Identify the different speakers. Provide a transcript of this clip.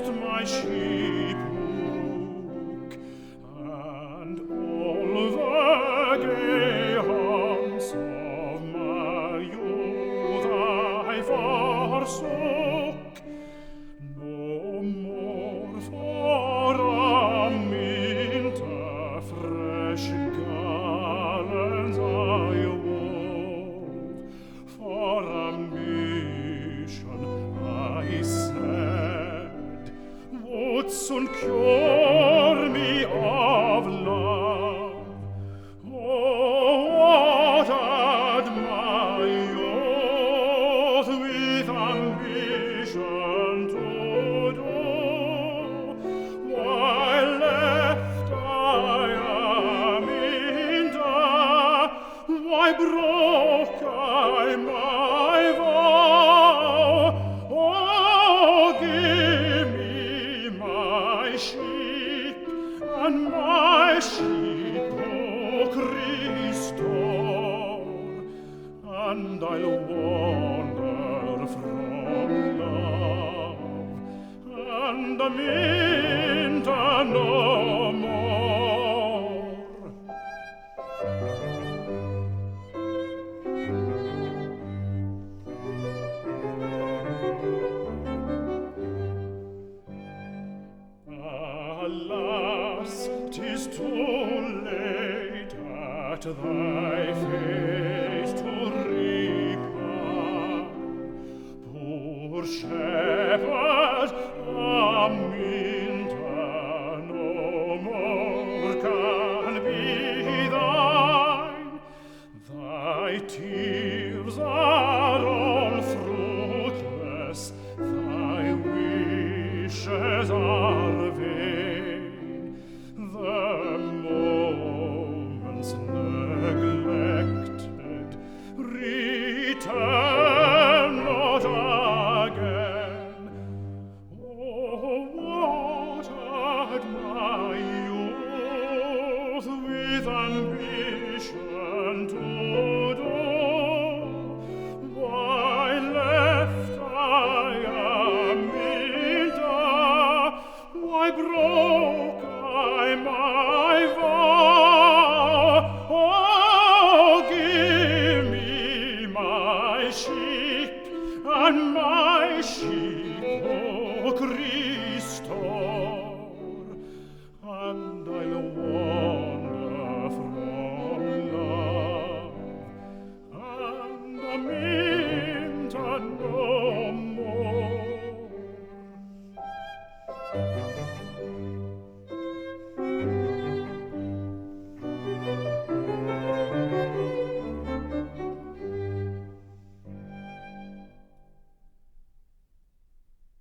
Speaker 1: left my sheep hook, and all the gay haunts of my youth I forsook. No more for a mint a fresh garlands I wove, for ambition I said would soon cure me of love. Oh, what had my youth with ambition to do? Why left I am in dark? Why broke I my vow? Oh, give me my sheep and my sheep, O Christ, and I'll wander from love and the mint no more. Alas, 'tis too late at thy face to repine. Poor shepherd, Aminta no more can be thine. Thy tears are all fruitless, thy wishes are vain. The moments neglected return not again. Oh, what had my youth with ambition to do? Why left I Aminta? Why broke I my vow? Oh, give me my sheep and my sheep, O Christo.